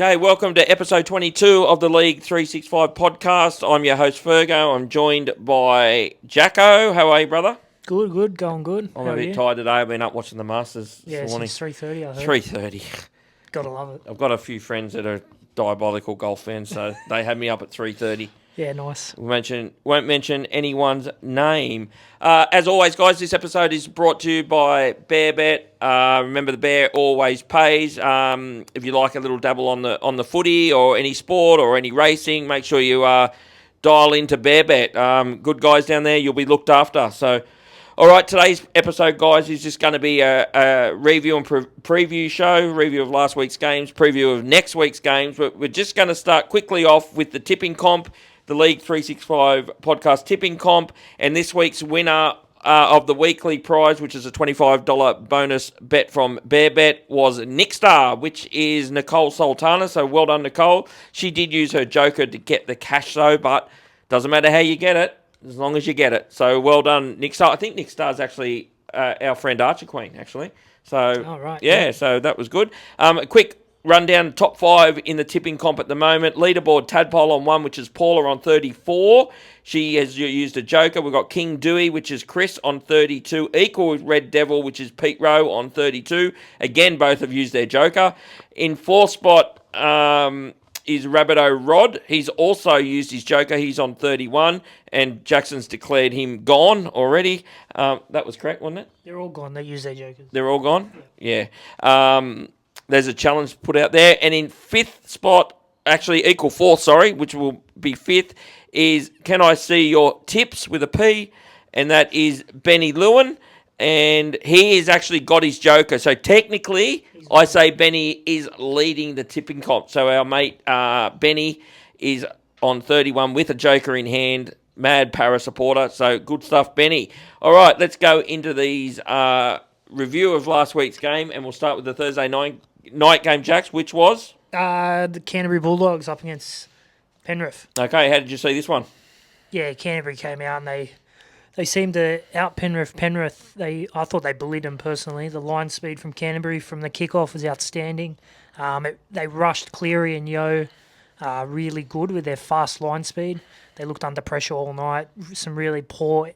Okay, welcome to episode 22 of the League 365 podcast. I'm your host, Fergo. I'm joined by Jacko. How are you, brother? Good, going good. I'm How a are bit you? tired today. I've been up watching the Masters Yeah, this morning. since 3:30, I heard. 3:30. Gotta love it. I've got a few friends that are diabolical golf fans, so they had me up at 3:30. Yeah, nice. Won't mention anyone's name. As always, guys, this episode is brought to you by BearBet. Remember, the Bear always pays. If you like a little dabble on the footy or any sport or any racing, make sure you dial into BearBet. Good guys down there. You'll be looked after. So, all right, today's episode, guys, is just going to be a review and preview show, review of last week's games, preview of next week's games. We're just going to start quickly off with the tipping comp. The League 365 podcast tipping comp, and this week's winner of the weekly prize, which is a $25 bonus bet from BearBet, was Nickstar, which is Nicole Sultana. So well done, Nicole. She did use her joker to get the cash, though, but doesn't matter how you get it, as long as you get it. So well done, Nickstar. I think Nickstar's actually our friend Archer Queen, actually. So, right, yeah, so that was good. A quick rundown, top five in the tipping comp at the moment. Leaderboard, Tadpole on 1, which is Paula on 34. She has used a joker. We've got King Dewey, which is Chris, on 32. Equal with Red Devil, which is Pete Rowe, on 32. Again, both have used their joker. In fourth spot is Rabbito Rod. He's also used his joker. He's on 31. And Jackson's declared him gone already. That was correct, wasn't it? They're all gone. They use their jokers. They're all gone? Yeah. There's a challenge put out there. And in fifth spot, actually equal fourth, which will be fifth, is Can I See Your Tips with a P? And that is Benny Lewin. And he has actually got his joker. So technically, I say Benny is leading the tipping comp. So our mate Benny is on 31 with a joker in hand. Mad Para supporter. So good stuff, Benny. All right, let's go into these review of last week's game. And we'll start with the Thursday night game, Jacks, which was? The Canterbury Bulldogs up against Penrith. Okay, how did you see this one? Yeah, Canterbury came out and they seemed to out Penrith. I thought they bullied them personally. The line speed from Canterbury from the kickoff was outstanding. They rushed Cleary and Yeo really good with their fast line speed. They looked under pressure all night. Some really poor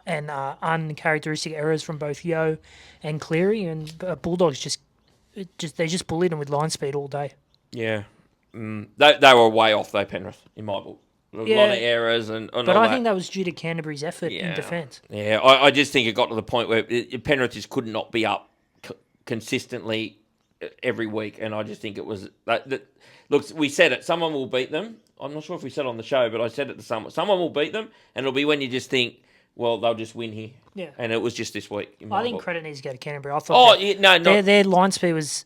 and uncharacteristic errors from both Yeo and Cleary, and Bulldogs they just bullied them with line speed all day. Yeah. They were way off, though, Penrith, in my book. A lot of errors and all But I that. think that was due to Canterbury's effort in defence. Yeah, I just think it got to the point where Penrith just could not be up consistently every week, and I just think it was... Look, we said it, someone will beat them. I'm not sure if we said it on the show, but I said it to someone. Someone will beat them, and it'll be when you just think, well, they'll just win here. Yeah. And it was just this week. I think credit needs to go to Canterbury. I thought their line speed was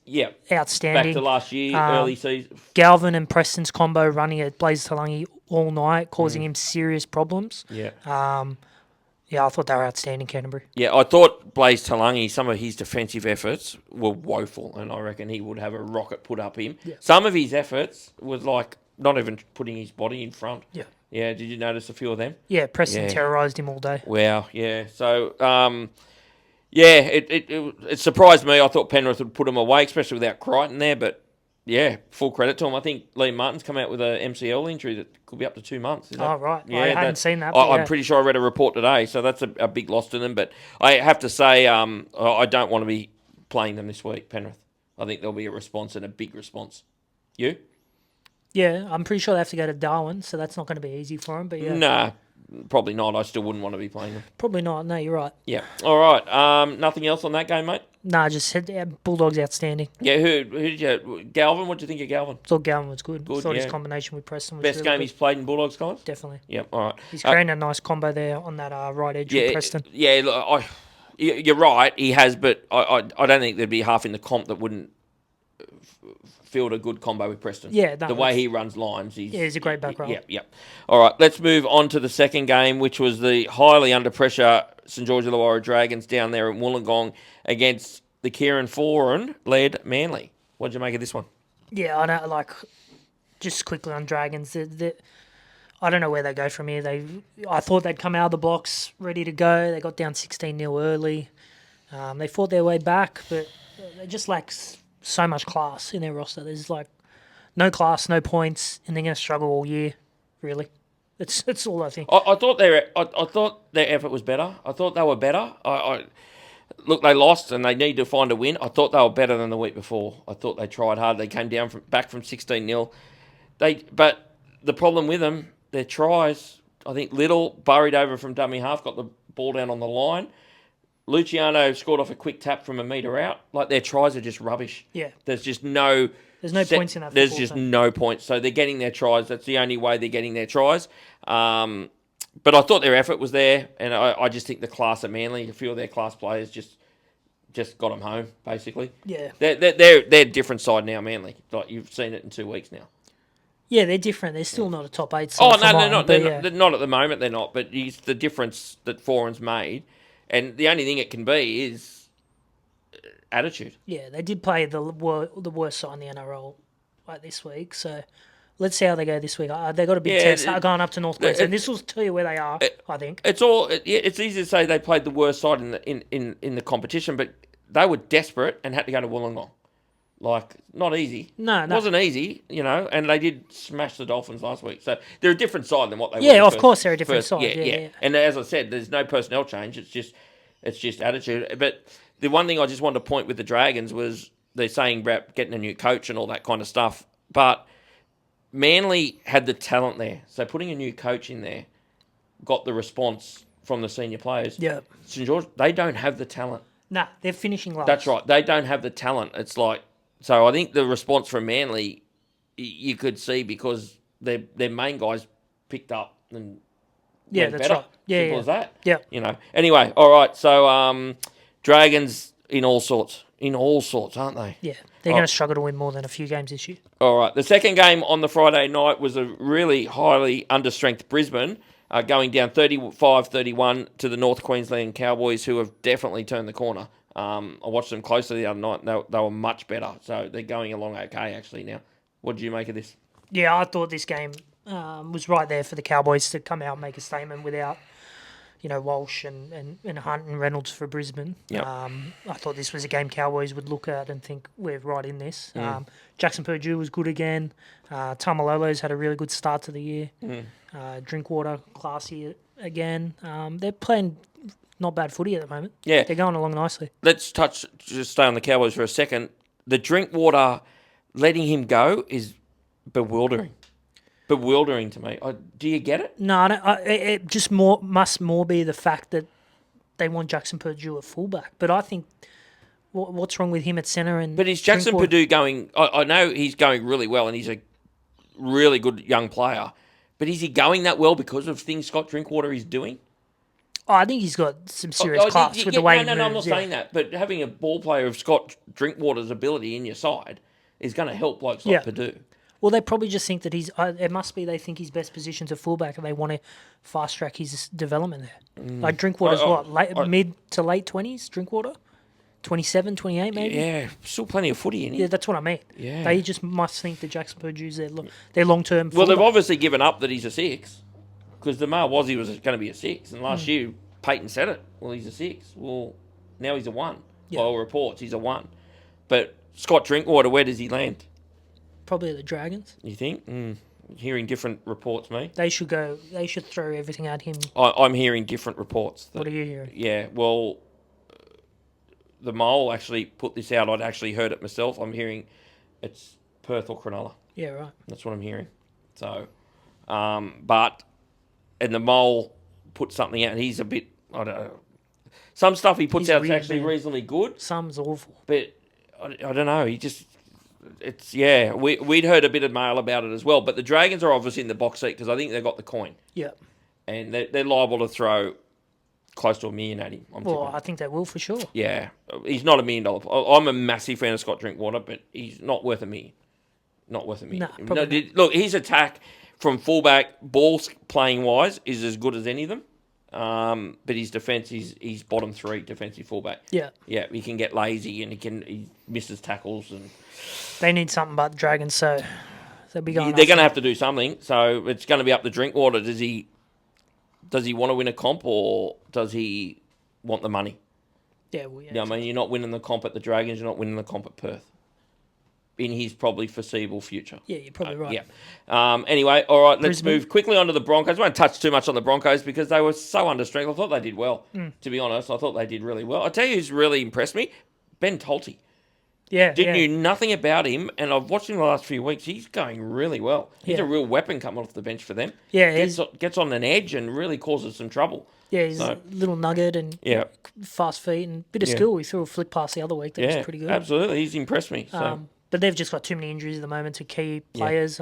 outstanding. Back to last year, early season. Galvin and Preston's combo running at Blaze Talangi all night, causing him serious problems. Yeah. I thought they were outstanding, Canterbury. Yeah, I thought Blaze Talangi, some of his defensive efforts were woeful, and I reckon he would have a rocket put up him. Yeah. Some of his efforts was like not even putting his body in front. Yeah. Yeah, did you notice a few of them? Yeah, Preston terrorised him all day. Wow, yeah. So, it surprised me. I thought Penrith would put him away, especially without Crichton there, but yeah, full credit to him. I think Liam Martin's come out with a MCL injury that could be up to 2 months. Right. Yeah, I hadn't seen that. I'm pretty sure I read a report today, so that's a big loss to them. But I have to say, I don't want to be playing them this week, Penrith. I think there'll be a response and a big response. You? Yeah, I'm pretty sure they have to go to Darwin, so that's not going to be easy for them. But yeah, Nah, probably not. I still wouldn't want to be playing them. probably not. No, you're right. Yeah. All right. Nothing else on that game, mate? Nah, just said Bulldogs outstanding. Yeah. Who did you? Galvin. What do you think of Galvin? Thought Galvin was good. Good, Thought his combination with Preston was best really game good. he's played in Bulldogs, guys. Definitely. Yep. All right. He's creating a nice combo there on that right edge with Preston. Yeah. Look, you're right. He has, but I don't think there'd be half in the comp that wouldn't field a good combo with Preston. Yeah, the way he runs lines. He's a great back row. Yep. All right, let's move on to the second game, which was the highly under pressure St George Illawarra Dragons down there at Wollongong against the Kieran Foran-led Manly. What did you make of this one? Yeah, I know. Just quickly on Dragons, I don't know where they go from here. I thought they'd come out of the blocks ready to go. They got down 16-0 early. They fought their way back, but they just lack so much class in their roster. There's no class, no points, and they're going to struggle all year. Really, that's all I think. I thought I thought their effort was better. I thought they were better. Look, they lost and they need to find a win. I thought they were better than the week before. I thought they tried hard. They came down back from 16-0. But the problem with them, their tries, I think Little buried over from dummy half, got the ball down on the line. Luciano scored off a quick tap from a metre out. Like, their tries are just rubbish. Yeah. There's just no... There's no points in that. There's just no points. So they're getting their tries. That's the only way they're getting their tries. But I thought their effort was there, and I just think the class of Manly, a few of their class players just got them home, basically. Yeah. They're a different side now, Manly. Like, you've seen it in 2 weeks now. Yeah, they're different. They're still not a top 8 side. Oh, no, they're not. They're not at the moment, they're not. But it's the difference that Foran's made. And the only thing it can be is attitude. Yeah, they did play the worst side in the NRL like this week. So let's see how they go this week. They got a big test going up to North Queensland. This will tell you where they are, I think. It's easy to say they played the worst side in the competition, but they were desperate and had to go to Wollongong. Like, not easy. No. It wasn't easy, and they did smash the Dolphins last week. So they're a different side than what they were. Yeah, of course they're a different side. Yeah. And as I said, there's no personnel change. It's just attitude. But the one thing I just wanted to point with the Dragons was they're saying about getting a new coach and all that kind of stuff. But Manly had the talent there. So putting a new coach in there got the response from the senior players. Yeah. St George, they don't have the talent. Nah, they're finishing last. That's right. They don't have the talent. It's like... So I think the response from Manly, you could see because their main guys picked up and went that's better. right. Yeah, Simple as that. Yeah. Anyway, all right. So Dragons in all sorts, aren't they? Yeah, they're going to struggle to win more than a few games this year. All right. The second game on the Friday night was a really highly understrength Brisbane, going down 35-31 to the North Queensland Cowboys, who have definitely turned the corner. I watched them closely the other night, and they were much better. So they're going along okay, actually, now. What did you make of this? Yeah, I thought this game was right there for the Cowboys to come out and make a statement without, Walsh and Hunt and Reynolds for Brisbane. Yep. I thought this was a game Cowboys would look at and think we're right in this. Jackson Purdue was good again. Tamalolo's had a really good start to the year. Drinkwater, classy again. They're playing... not bad footy at the moment. Yeah. They're going along nicely. Let's just stay on the Cowboys for a second. The Drinkwater, letting him go is bewildering. Bewildering to me. Do you get it? No, it just must be the fact that they want Jackson Purdue at fullback. But I think what's wrong with him at centre? But is Jackson Purdue going... I know he's going really well and he's a really good young player. But is he going that well because of things Scott Drinkwater is doing? Oh, I think he's got some serious class with the way he moves. No, I'm not saying that. But having a ball player of Scott Drinkwater's ability in your side is going to help blokes like Purdue. Well, they probably just think that it must be they think he's best positioned to fullback and they want to fast track his development there. Like Drinkwater's mid to late 20s, Drinkwater? 27, 28 maybe? Yeah, still plenty of footy in here. Yeah, that's what I mean. Yeah. They just must think that Jackson Purdue's their long-term fullback. Well, they've obviously given up that he's a 6. Because the mail was he was going to be a 6. And last year, Peyton said it. Well, he's a 6. Well, now he's a 1. By all reports, he's a 1. But Scott Drinkwater, where does he land? Probably the Dragons. You think? Hearing different reports, me. They should throw everything at him. I'm hearing different reports. What are you hearing? Yeah, well, the Mole actually put this out. I'd actually heard it myself. I'm hearing it's Perth or Cronulla. Yeah, right. That's what I'm hearing. So, and the Mole put something out. He's a bit, I don't know. Some stuff he puts out is actually reasonably good. Some's awful. But I don't know. We'd heard a bit of mail about it as well. But the Dragons are obviously in the box seat because I think they've got the coin. Yeah. And they're liable to throw close to $1 million at him. I think they will for sure. Yeah. He's not $1 million. I'm a massive fan of Scott Drinkwater, but he's not worth $1 million. Not worth $1 million. No, look, his attack from fullback, ball playing wise, is as good as any of them. But his defence, he's bottom 3 defensive fullback. Yeah. Yeah, he can get lazy and he misses tackles. And they need something about the Dragons, so they'll be going. They're going to have to do something. So it's going to be up to Drinkwater. Does he want to win a comp or does he want the money? Yeah, I mean, you're not winning the comp at the Dragons. You're not winning the comp at Perth. in his probably foreseeable future. Yeah, you're probably right. Yeah. Anyway, all right, let's Brisbane. move quickly on to the Broncos. I won't touch too much on the Broncos because they were so understrength. I thought they did well, to be honest. I thought they did really well. I tell you who's really impressed me? Ben Tolte. Yeah, Knew nothing about him, and I've watched him the last few weeks. He's going really well. He's a real weapon coming off the bench for them. Yeah, gets on an edge and really causes some trouble. Yeah, he's a little nugget and fast feet and bit of skill. He threw a flick pass the other week. That was pretty good. Absolutely. He's impressed me. So. But they've just got too many injuries at the moment to key players.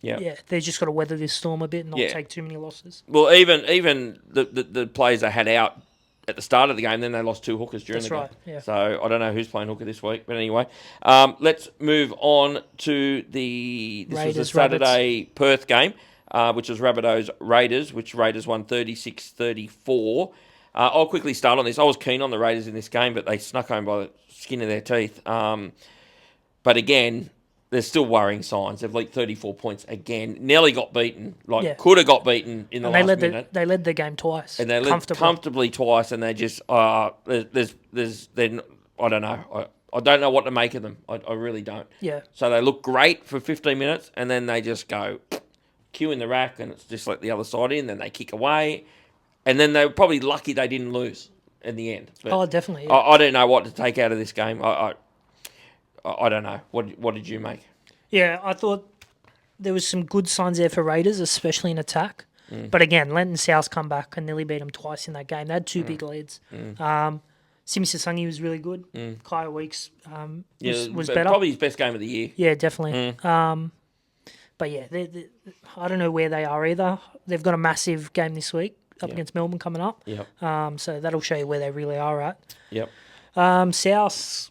They've just got to weather this storm a bit and not take too many losses. Well, even the players they had out at the start of the game, then they lost 2 hookers during the game. Yeah. So I don't know who's playing hooker this week. But anyway, let's move on to this Raiders, was a Saturday Perth game, which was Rabbitohs Raiders, which Raiders won 36-34. I'll quickly start on this. I was keen on the Raiders in this game, but they snuck home by the skin of their teeth. But again, there's still worrying signs. They've leaked 34 points again. Nearly got beaten. Could have got beaten in the last minute. They led the game twice. And they led comfortably twice, and they just, I don't know. I don't know what to make of them. I really don't. Yeah. So they look great for 15 minutes, and then they just go cue in the rack, and it's just like the other side in, then they kick away. And then they were probably lucky they didn't lose in the end. But definitely. Yeah. I don't know what to take out of this game. I don't know. What did you make? Yeah, I thought there was some good signs there for Raiders, especially in attack. But again, Lenton South come back and nearly beat them twice in that game. They had 2 big leads. Simi Sasangi was really good. Kaya Weeks was better. Probably his best game of the year. Yeah, definitely. But yeah, I don't know where they are either. They've got a massive game this week up against Melbourne coming up. Yep. So that'll show you where they really are at. Yep. South,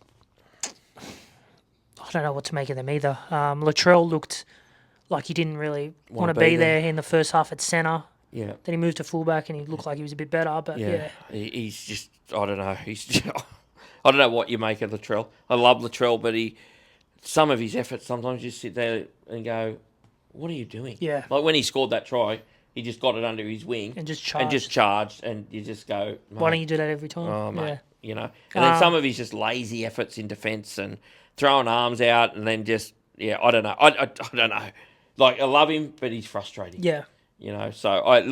I don't know what to make of them either. Latrell looked like he didn't really want to be there in the first half at centre. Yeah. Then he moved to fullback and he looked like he was a bit better. But he's just, I don't know. I don't know what you make of Latrell. I love Latrell, but some of his efforts sometimes you sit there and go, what are you doing? Yeah. Like when he scored that try, he just got it under his wing and just charged. And you just go, why don't you do that every time? Oh, mate. You know. And then some of his just lazy efforts in defence and throwing arms out and then just, I don't know. I don't know. Like, I love him, but he's frustrating. Yeah. You know, so I'm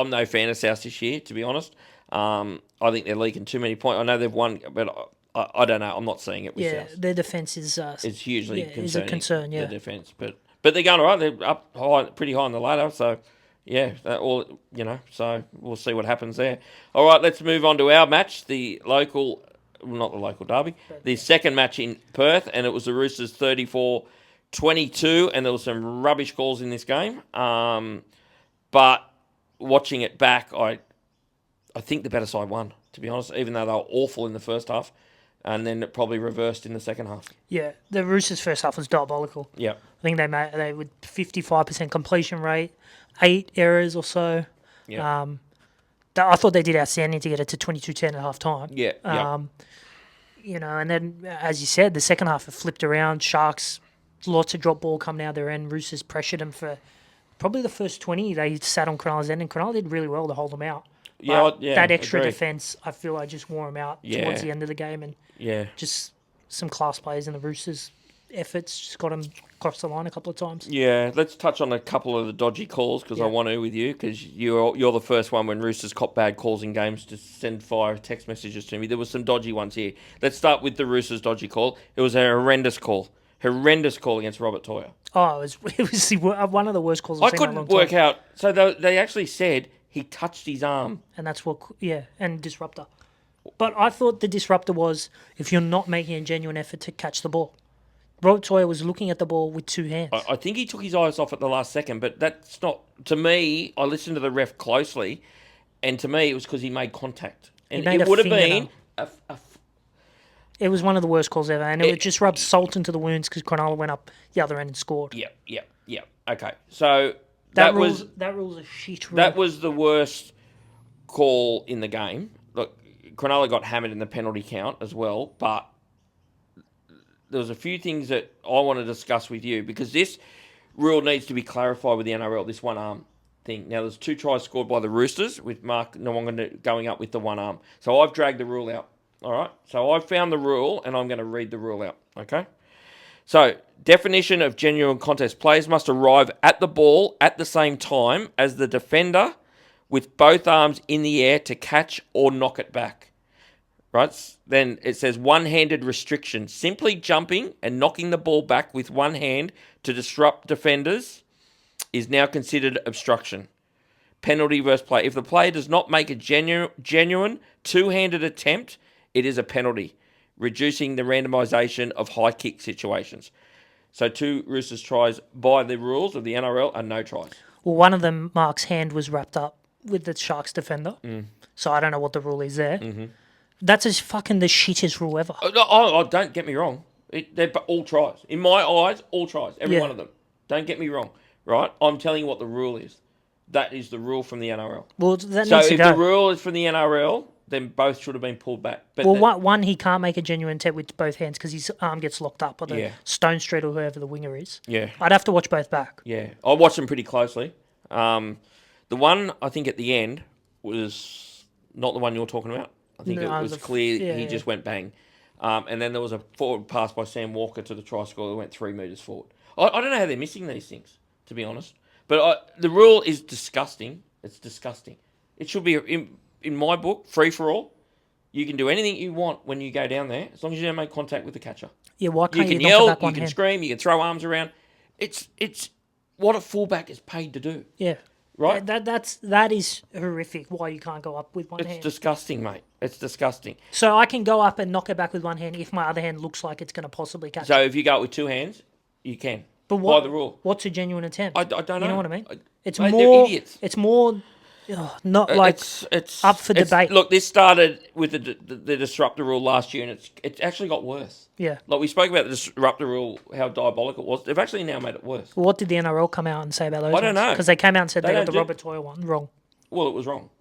no fan of South this year, to be honest. I think they're leaking too many points. I know they've won, but I don't know. I'm not seeing it with South. Their defence is it's hugely concerning. Is a concern, the defence, but they're going all right. They're up high, pretty high on the ladder, so so we'll see what happens there. All right, let's move on to our match, not the local derby, the second match in Perth, and it was the Roosters 34-22, and there was some rubbish calls in this game. But watching it back, I think the better side won, to be honest, even though they were awful in the first half, and then it probably reversed in the second half. Yeah, the Roosters' first half was diabolical. Yeah. I think they with 55% completion rate, 8 errors or so. Yeah. I thought they did outstanding to get it to 22-10 at half time. Yeah. And then, as you said, the second half it flipped around. Sharks, lots of drop ball coming out their end. Roosters pressured them for probably the first 20. They sat on Cronulla's end, and Cronulla did really well to hold them out. That extra defence, I feel like just wore them out towards the end of the game. And just some class players in the Roosters' efforts just got them across the line a couple of times. Yeah, let's touch on a couple of the dodgy calls because I want to with you because you're the first one when Roosters cop bad calls in games to send fire text messages to me. There was some dodgy ones here. Let's start with the Roosters' dodgy call. It was a horrendous call. Horrendous call against Robert Toyer. Oh, it was one of the worst calls I've seen in a long time. I couldn't work out. So they actually said he touched his arm. And that's and disruptor. But I thought the disruptor was if you're not making a genuine effort to catch the ball. Robert Toyer was looking at the ball with 2 hands. I think he took his eyes off at the last second, but that's not... To me, I listened to the ref closely, and to me, it was because he made contact. And it would have been... It was one of the worst calls ever, and it just rubbed salt into the wounds because Cronulla went up the other end and scored. Yeah. Okay, so... That rule's a shit rule. That was the worst call in the game. Look, Cronulla got hammered in the penalty count as well, but there was a few things that I want to discuss with you because this rule needs to be clarified with the NRL, this one arm thing. Now, there's 2 tries scored by the Roosters with Mark Nwanga going up with the one arm. So I've dragged the rule out, all right? So I've found the rule, and I'm going to read the rule out, okay? So, definition of genuine contest. Players must arrive at the ball at the same time as the defender with both arms in the air to catch or knock it back. Right? Then it says one-handed restriction. Simply jumping and knocking the ball back with one hand to disrupt defenders is now considered obstruction. Penalty versus play. If the player does not make a genuine two-handed attempt, it is a penalty, reducing the randomisation of high kick situations. So 2 Roosters tries by the rules of the NRL are no tries. Well, one of them, Mark's hand was wrapped up with the Sharks defender. So I don't know what the rule is there. Mm-hmm. That's just fucking the shittest rule ever. Oh, don't get me wrong. They're all tries. In my eyes, all tries. Every one of them. Don't get me wrong. Right? I'm telling you what the rule is. That is the rule from the NRL. Well, that so needs to if go. the rule is from the NRL, then both should have been pulled back. But one, he can't make a genuine attempt with both hands because his arm gets locked up, or the Stone Street or whoever the winger is. Yeah. I'd have to watch both back. Yeah. I watched them pretty closely. The one, I think, at the end was not the one you're talking about. I think it was clear he just went bang. And then there was a forward pass by Sam Walker to the try scorer that went 3 metres forward. I don't know how they're missing these things, to be honest. But the rule is disgusting. It's disgusting. It should be, in my book, free for all. You can do anything you want when you go down there, as long as you don't make contact with the catcher. Yeah, why can't you can yell, you can scream, you can throw arms around. It's what a fullback is paid to do. Yeah. Right? That is horrific, why you can't go up with one hand. It's disgusting, mate. It's disgusting. So I can go up and knock it back with one hand if my other hand looks like it's going to possibly catch it. So if you go up with 2 hands, you can. But by the rule. What's a genuine attempt? I don't know. You know what I mean? Mate, they're idiots. It's more not like it's up for debate. Look, this started with the disruptor rule last year, and it's actually got worse. Yeah. Like we spoke about the disruptor rule, how diabolical it was. They've actually now made it worse. Well, what did the NRL come out and say about those? I don't know. Because they came out and said they got the Robert Toyle one wrong. Well, it was wrong.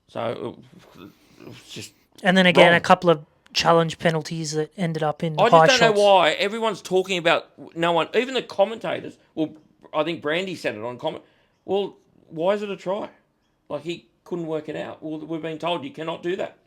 So it was just. And then again, wrong. a couple of challenge penalties that ended up in I high just don't shots. know why everyone's talking about no one, even the commentators. Well, I think Brandy said it on comment. Well, why is it a try? Like he couldn't work it out. Well, we've been told you cannot do that.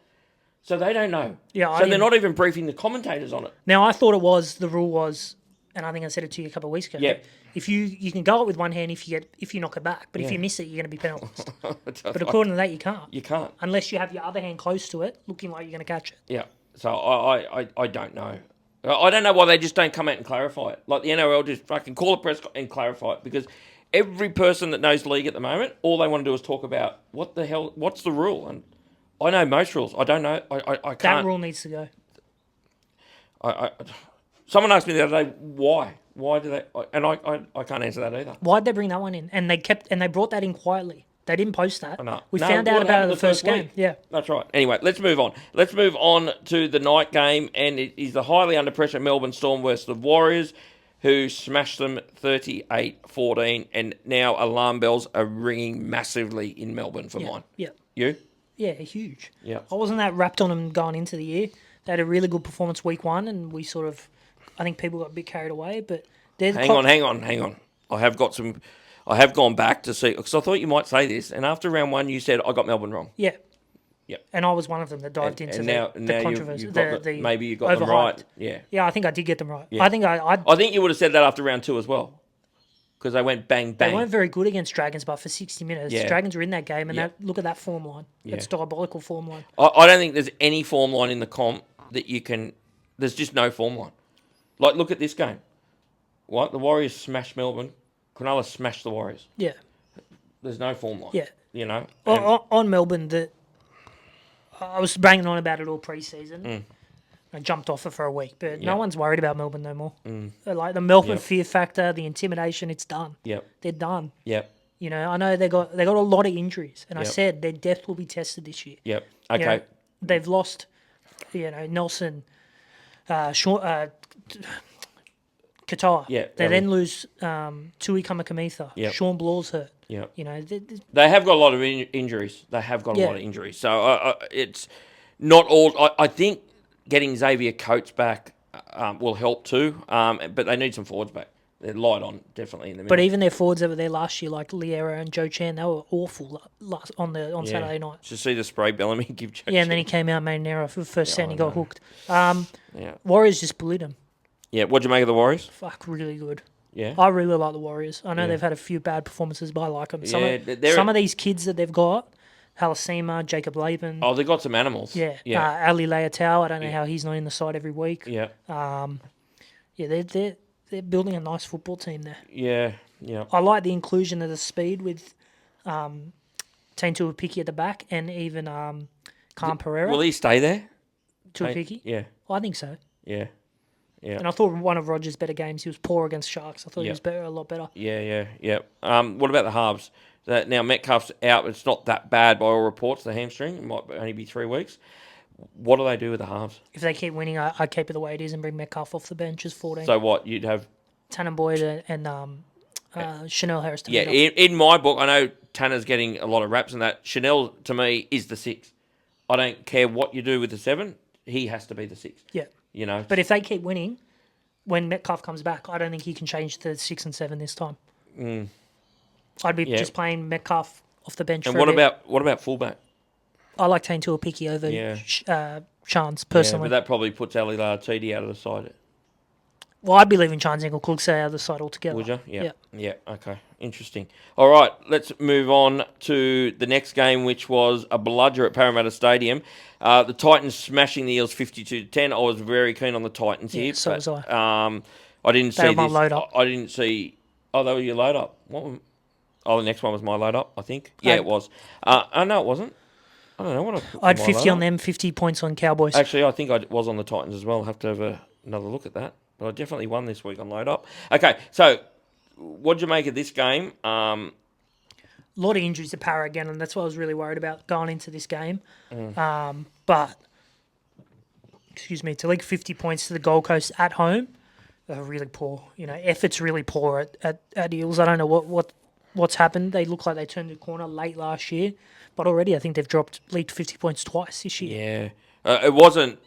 So they don't know. Yeah, so they're not even briefing the commentators on it. Now, I thought the rule was, and I think I said it to you a couple of weeks ago. Yeah. If you can go up with one hand if you knock it back, but if you miss it, you're going to be penalised. But according to that, you can't. You can't. Unless you have your other hand close to it, looking like you're going to catch it. Yeah. So I don't know. I don't know why they just don't come out and clarify it. Like the NRL just fucking call a press and clarify it, because every person that knows league at the moment, all they want to do is talk about what the hell, what's the rule? And I know most rules. I don't know. I can't. That rule needs to go. Someone asked me the other day why. Why do they? And I can't answer that either. Why'd they bring that one in? And they brought that in quietly. They didn't post that. No. We found out about it the first game. Week. Yeah. That's right. Anyway, let's move on. Let's move on to the night game, and it is the highly under pressure Melbourne Storm versus the Warriors, who smashed them 38-14, and now alarm bells are ringing massively in Melbourne for mine. Yeah. You? Yeah, huge. Yeah. I wasn't that wrapped on them going into the year. They had a really good performance week 1, and we sort of, I think people got a bit carried away, but they're Hang on. I have gone back to see, because I thought you might say this, and after round 1 you said I got Melbourne wrong. Yeah. Yep. And I was one of them that dived into the controversy. Maybe you got them right. Yeah. Yeah, I think I did get them right. Yeah. I think I think you would have said that after round 2 as well, because they went bang, bang. They weren't very good against Dragons, but for 60 minutes, Dragons were in that game, and look at that form line. That's diabolical form line. I don't think there's any form line in the comp that you can... There's just no form line. Like, look at this game. What? The Warriors smashed Melbourne. Cronulla smashed the Warriors. Yeah. There's no form line. Yeah. You know? On Melbourne, I was banging on about it all pre-season. I jumped off it for a week, but no one's worried about Melbourne no more. Like the Melbourne fear factor, the intimidation, it's done. Yep. They're done. Yep. You know, I know they got a lot of injuries, and I said their depth will be tested this year. Yep. Okay. You know, they've lost, Nelson, Katoa. Yeah. They then lose Tui Kamikamica. Yep. Sean Blaw's hurt. Yeah. You know, they have got a lot of injuries. They have got a lot of injuries. So it's not all. I think getting Xavier Coates back will help too. But they need some forwards back. They're light on, definitely in the middle. But even their forwards over there last year, like Liera and Joe Chan, they were awful on Saturday night. Just see the spray Bellamy give Joe and then he came out and made an error for the first sound he got hooked. Yeah. Warriors just bullied him. Yeah, what'd you make of the Warriors? Fuck, really good. Yeah. I really like the Warriors. I know Yeah. they've had a few bad performances, but I like them. Yeah, Some of these kids that they've got, Halasima, Jacob Laban, Oh, they got some animals. yeah, Yeah. Ali Leotau. I don't know Yeah. how he's not in the side every week. Yeah. Yeah, they're building a nice football team there. Yeah. Yeah. I like the inclusion of the speed with Tane Tuapiki at the back and even Khan Pereira. Will he stay there? Tuapiki? Yeah. I think so. Yeah. Yeah. And I thought one of Rogers' better games, he was poor against Sharks. I thought he was better, a lot better. Yeah. What about the halves? Now Metcalf's out. It's not that bad by all reports. The hamstring, it might only be 3 weeks. What do they do with the halves? If they keep winning, I keep it the way it is and bring Metcalf off the bench as 14. So what you'd have? Tannen Boyd and Chanel Harris. Yeah, in my book, I know Tanner's getting a lot of raps, and that Chanel to me is the 6. I don't care what you do with the 7. He has to be the 6. Yeah. You know. But if they keep winning, when Metcalf comes back, I don't think he can change to 6 and 7 this time. I'd be just playing Metcalf off the bench. And for what a bit. about fullback? I like Tane Tuapiki over Chance personally. Yeah, but that probably puts Ali TD out of the side. Well, I'd be leaving Chance and Cooksa out of the side altogether. Would you? Yeah. Okay. Interesting. All right, let's move on to the next game, which was a bludger at Parramatta Stadium. The Titans smashing the Eels 52-10. I was very keen on the Titans here. So was I. I didn't see They were my this. load up. I didn't see. Oh, they were your load up. The next one was my load up, I think. Yeah, it was. Oh, no, it wasn't. I don't know what I had my 50 load on up. them, 50 points on Cowboys. Actually, I think I was on the Titans as well. I'll have to have another look at that. But I definitely won this week on load up. Okay, so what'd you make of this game? A lot of injuries to Para again, and that's what I was really worried about going into this game. But, to leak 50 points to the Gold Coast at home, they're really poor. Effort's really poor at Eels. I don't know what's happened. They look like they turned the corner late last year, but already I think they've leaked 50 points twice this year. Yeah. It wasn't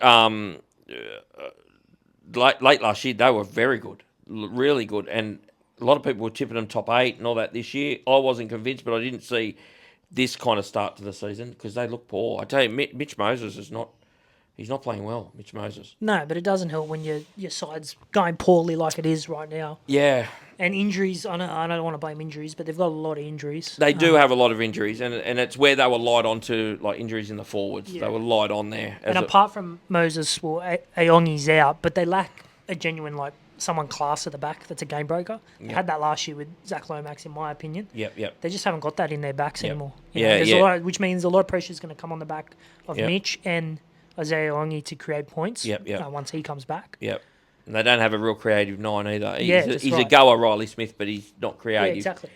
late last year. They were very good, really good, and a lot of people were tipping them top 8 and all that this year. I wasn't convinced, but I didn't see this kind of start to the season because they look poor. I tell you, Mitch Moses is not. He's not playing well, Mitch Moses. No, but it doesn't help when your side's going poorly like it is right now. Yeah. And injuries, I don't want to blame injuries, but they've got a lot of injuries. They do have a lot of injuries, and it's where they were light on to, like injuries in the forwards. Yeah. They were light on there. And apart from Moses, Aongi's out, but they lack a genuine, someone class at the back that's a game breaker. They had that last year with Zach Lomax, in my opinion. Yep. They just haven't got that in their backs anymore. Which means a lot of pressure is going to come on the back of Mitch and Isaiah Aongi to create points once he comes back. Yep. And they don't have a real creative 9 either. He's right. a goer, Riley Smith, but he's not creative. Yeah, exactly.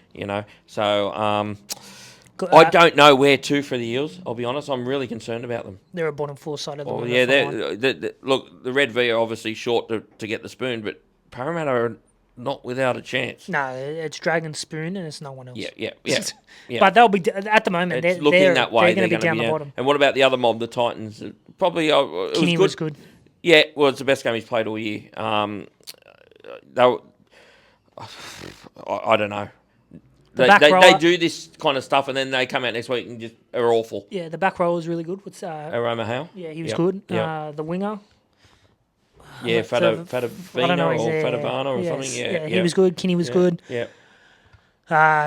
So I don't know where to for the Eels. I'll be honest. I'm really concerned about them. They're a bottom 4 side of the look, the Red V are obviously short to get the spoon, but Parramatta are not without a chance. No, it's Dragon Spoon and it's no one else. Yeah. But they'll be, at the moment, it's looking that way. They're going to be down the bottom. And what about the other mob, the Titans? Probably Kinney was good. Yeah, well, it's the best game he's played all year. I don't know. They do this kind of stuff and then they come out next week and just are awful. Yeah, the back row was really good. What's Aroma Howe? Yeah, he was good. Yep. The winger. Yeah, Fadavina or Fadavana or something. Yeah, he was good. Kinney was good. Yeah.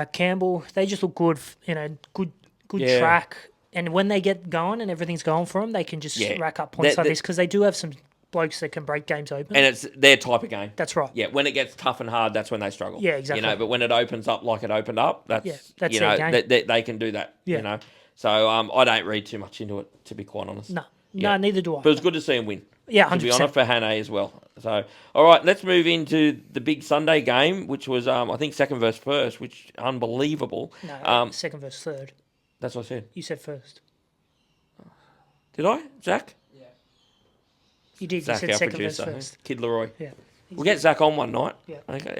Campbell, they just look good. Good track. And when they get going and everything's going for them, they can just rack up points like this because they do have some blokes that can break games open. And it's their type of game. That's right. Yeah, when it gets tough and hard, that's when they struggle. Yeah, exactly. But when it opens up like it opened up, that's their game. They can do that. Yeah. So I don't read too much into it, to be quite honest. No, neither do I. But it's good to see him win. Yeah, 100%. To be honest, for Hannah as well. So, all right, let's move into the big Sunday game, which was, I think, second versus first, which unbelievable. No, second versus third. That's what I said. You said first. Did I, Zach? Yeah. You did. Zach, you said second producer, versus first. Kid Leroy. Yeah. We'll get Zach on one night. Yeah. Okay.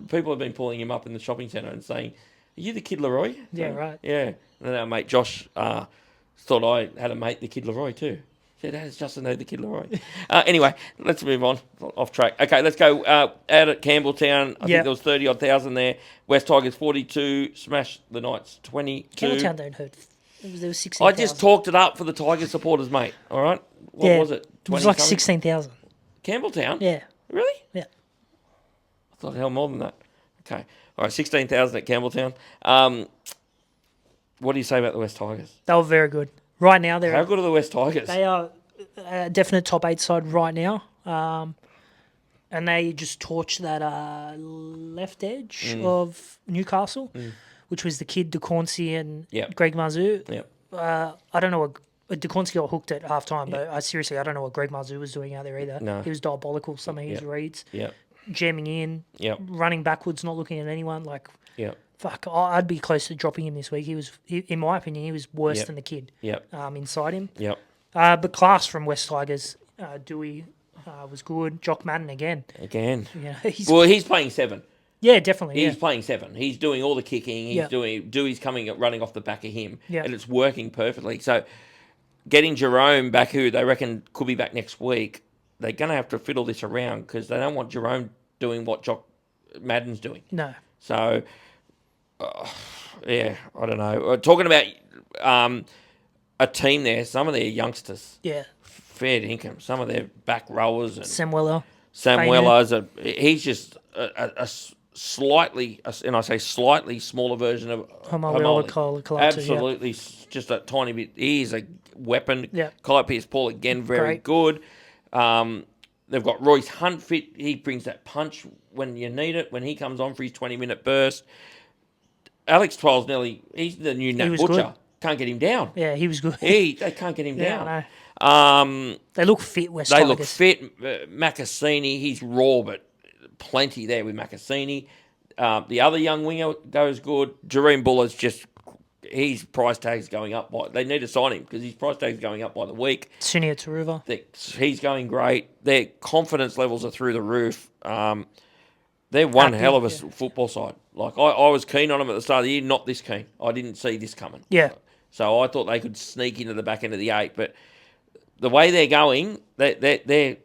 People have been pulling him up in the shopping centre and saying, "Are you the Kid Leroy?" Yeah, right. Yeah. And then our mate Josh thought I had a mate, the Kid Leroy too. Said, "That's Justin, the Kid Leroy." Anyway, let's move on. Off track. Okay, let's go out at Campbelltown. I think there was 30,000 there. West Tigers 42, smashed the Knights 22. Campbelltown don't hurt. There was 16,000. I just talked it up for the Tiger supporters, mate. All right? What was it? It was like 16,000. Campbelltown? Yeah. Really? Yeah. I thought hell more than that. Okay. All right, 16,000 at Campbelltown. What do you say about the West Tigers? They were very good. Right now, How good are the West Tigers? they are a definite top 8 side right now. And they just torched that left edge of Newcastle, which was the kid DeCornsey and Greg Marzou. Yep. I don't know what DeCornsey got hooked at half time, but I don't know what Greg Marzou was doing out there either. No. He was diabolical, some of his reads. Yep. Jamming in, running backwards, not looking at anyone. Like, Yep. fuck, I'd be close to dropping him this week. In my opinion, he was worse than the kid inside him. Yep. But class from West Tigers, Dewey was good. Jock Madden again. Yeah, he's playing 7. Yeah, definitely. He's playing 7. He's doing all the kicking. He's doing Dewey's running off the back of him, and it's working perfectly. So, getting Jerome back, who they reckon could be back next week, they're going to have to fiddle this around because they don't want Jerome doing what Jock Madden's doing. No. So, I don't know. Talking about a team there, some of their youngsters. Yeah. Fair dinkum. Some of their back rowers and Sam Weller. He's just a slightly, and I say slightly smaller version of Homoli. Absolutely, just a tiny bit. He is a weapon. Yeah. Kyle Pierce-Paul again, very good. They've got Royce Hunt fit. He brings that punch when you need it. When he comes on for his 20-minute burst, Alex Twilesnelly, he's the new Nat Butcher. Good. Can't get him down. Yeah, he was good. They can't get him down. I know. They look fit, West Tigers. They look fit. Macassini, he's raw, but plenty there with Macassini. The other young winger goes good. Jerome Buller's his price tag's going up. They need to sign him because his price tag's going up by the week. Sunia Taruva. He's going great. Their confidence levels are through the roof. They're one hell of a football side. Like I was keen on them at the start of the year, not this keen. I didn't see this coming. Yeah. So I thought they could sneak into the back end of the 8, but the way they're going, they're going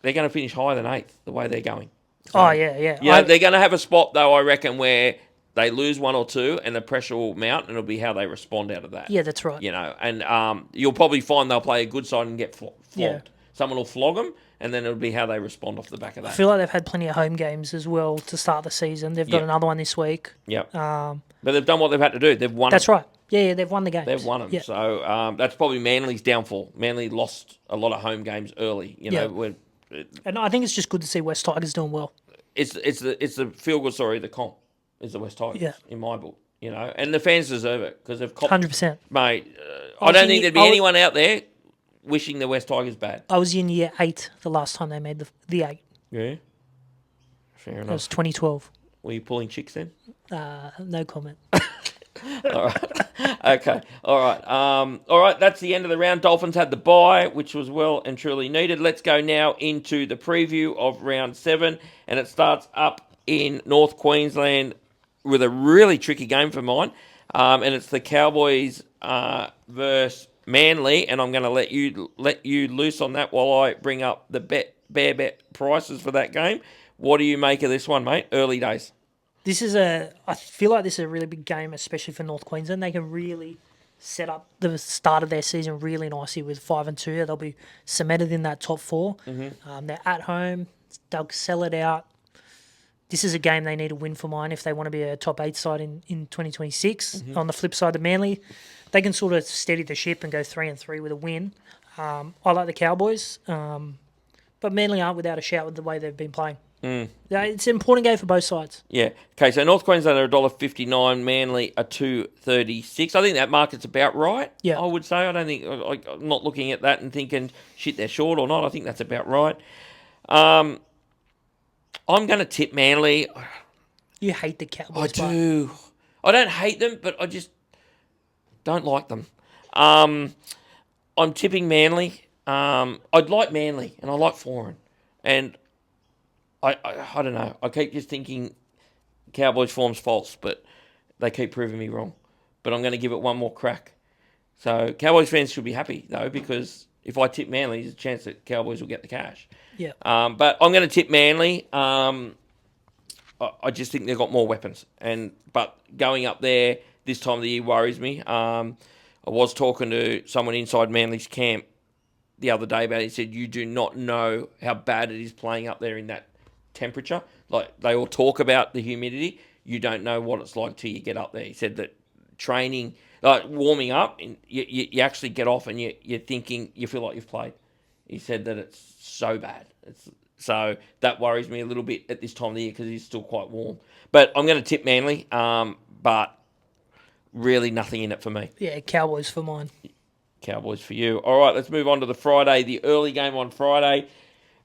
to finish higher than 8th. The way they're going. So, yeah. They're going to have a spot though, I reckon, where they lose 1 or 2, and the pressure will mount, and it'll be how they respond out of that. Yeah, that's right. And you'll probably find they'll play a good side and get flogged. Yeah. Someone will flog them, and then it'll be how they respond off the back of that. I feel like they've had plenty of home games as well to start the season. They've got another one this week. Yep. But they've done what they've had to do. They've won. That's right. Yeah, they've won the games. They've won them. Yep. So that's probably Manly's downfall. Manly lost a lot of home games early. And I think it's just good to see West Tigers doing well. It's the feel-good story of the comp is the West Tigers, in my book. And the fans deserve it because they've copped. 100%. Mate, I don't think there'd be anyone out there wishing the West Tigers bad. I was in year 8 the last time they made the 8. Yeah? Fair enough. That was 2012. Were you pulling chicks then? No comment. All right. Okay. All right. All right. That's the end of the round. Dolphins had the bye, which was well and truly needed. Let's go now into the preview of round 7, and it starts up in North Queensland with a really tricky game for mine, and it's the Cowboys versus Manly, and I'm going to let you loose on that while I bring up the bear bet prices for that game. What do you make of this one, mate? Early days. I feel like this is a really big game, especially for North Queensland. They can really set up the start of their season really nicely with 5-2. They'll be cemented in that top 4. Mm-hmm. They're at home. They'll sell it out. This is a game they need to win for mine if they want to be a top 8 side in 2026. Mm-hmm. On the flip side, the Manly, they can sort of steady the ship and go 3-3 with a win. I like the Cowboys, but Manly aren't without a shout with the way they've been playing. It's an important game for both sides. Yeah. Okay, so North Queensland are $1.59, Manly are $2.36. I think that market's about right, I would say. I don't think, I'm not looking at that and thinking, shit, they're short or not. I think that's about right. I'm going to tip Manly. You hate the Cowboys. I do. I don't hate them, but I just don't like them. I'm tipping Manly. I'd like Manly, and I like Foreign. And I don't know. I keep just thinking Cowboys form's false, but they keep proving me wrong. But I'm going to give it one more crack. So Cowboys fans should be happy, though, because if I tip Manly, there's a chance that Cowboys will get the cash. Yeah. But I'm going to tip Manly. I just think they've got more weapons. But going up there this time of the year worries me. I was talking to someone inside Manly's camp the other day about it. He said, you do not know how bad it is playing up there in that temperature. Like, they all talk about the humidity. You don't know what it's like till you get up there. He said that training, like warming up, and you actually get off and you're thinking, you feel like you've played. He said that it's so bad. So that worries me a little bit at this time of the year because it's still quite warm. But I'm going to tip Manly, but really nothing in it for me. Yeah, Cowboys for mine. Cowboys for you. All right, let's move on to the Friday, the early game on Friday.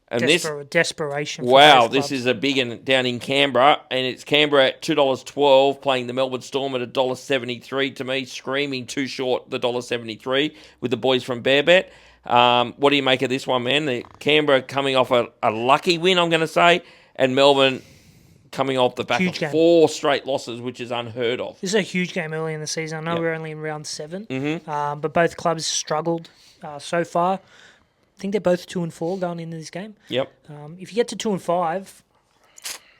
And Desperation. Wow, this is a big one down in Canberra, and it's Canberra at $2.12, playing the Melbourne Storm at $1.73. To me, screaming too short, the $1.73 with the boys from Bearbet. What do you make of this one, man? The Canberra coming off a lucky win, I'm going to say, and Melbourne coming off the back of 4 straight losses, which is unheard of. This is a huge game early in the season. I know we're only in round 7, but both clubs struggled so far. I think they're both 2-4 going into this game. Yep. If you get to 2-5,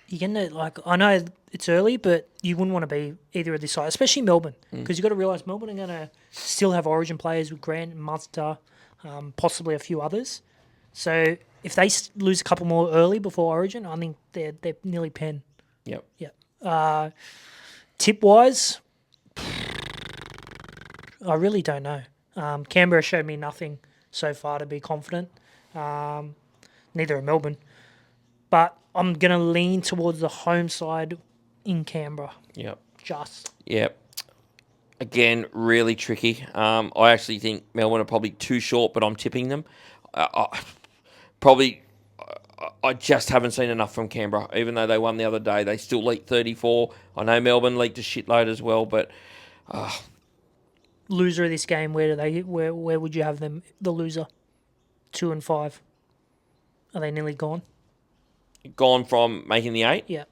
you're going to, I know it's early, but you wouldn't want to be either of this side, especially Melbourne, because you've got to realise Melbourne are going to still have Origin players with Grant and Munster, possibly a few others. So if they lose a couple more early before Origin, I think they're nearly pen. Yep. Yep. Tip-wise, I really don't know. Canberra showed me nothing so far to be confident. Neither are Melbourne. But I'm going to lean towards the home side in Canberra. Yep. Yep. Again, really tricky. I actually think Melbourne are probably too short, but I'm tipping them. I just haven't seen enough from Canberra. Even though they won the other day, they still leaked 34. I know Melbourne leaked a shitload as well, but loser of this game, where would you have them? The loser, 2-5. Are they nearly gone? Gone from making the 8? Yeah.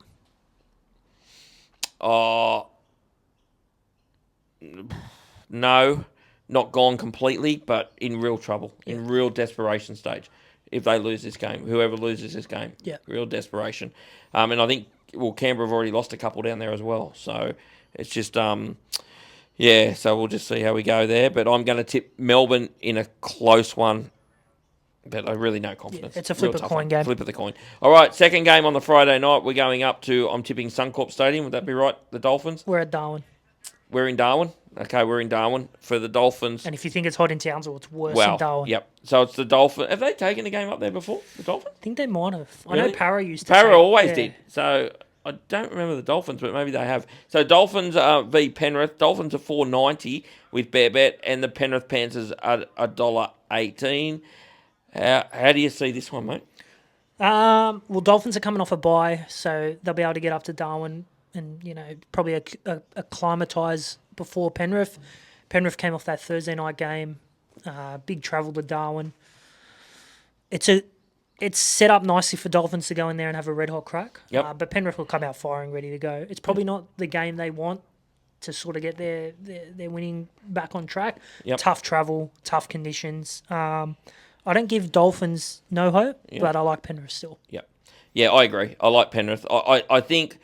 No, not gone completely, but in real trouble, in real desperation stage. If they lose this game, whoever loses this game, real desperation. And I think, Canberra have already lost a couple down there as well. So it's just, so we'll just see how we go there. But I'm going to tip Melbourne in a close one. But I really no confidence. Yeah, it's a flip of coin game. Flip of the coin. All right, second game on the Friday night. We're going up to, I'm tipping Suncorp Stadium. Would that be right? The Dolphins? We're at Darwin. We're in Darwin. Okay, we're in Darwin for the Dolphins. And if you think it's hot in Townsville, it's worse in Darwin. Yep. So it's the Dolphins. Have they taken a game up there before, the Dolphins? I think they might have. Really? I know Para used to. Para always did. So I don't remember the Dolphins, but maybe they have. So Dolphins v Penrith. Dolphins are $4.90 with Bearbet, and the Penrith Panthers are $1.18. How do you see this one, mate? Well, Dolphins are coming off a bye, so they'll be able to get up to Darwin and, probably acclimatise before Penrith. Penrith came off that Thursday night game, big travel to Darwin. It's set up nicely for Dolphins to go in there and have a red-hot crack. Yep. But Penrith will come out firing, ready to go. It's probably not the game they want to sort of get their winning back on track. Yep. Tough travel, tough conditions. I don't give Dolphins no hope, but I like Penrith still. Yep. Yeah, I agree. I like Penrith. I think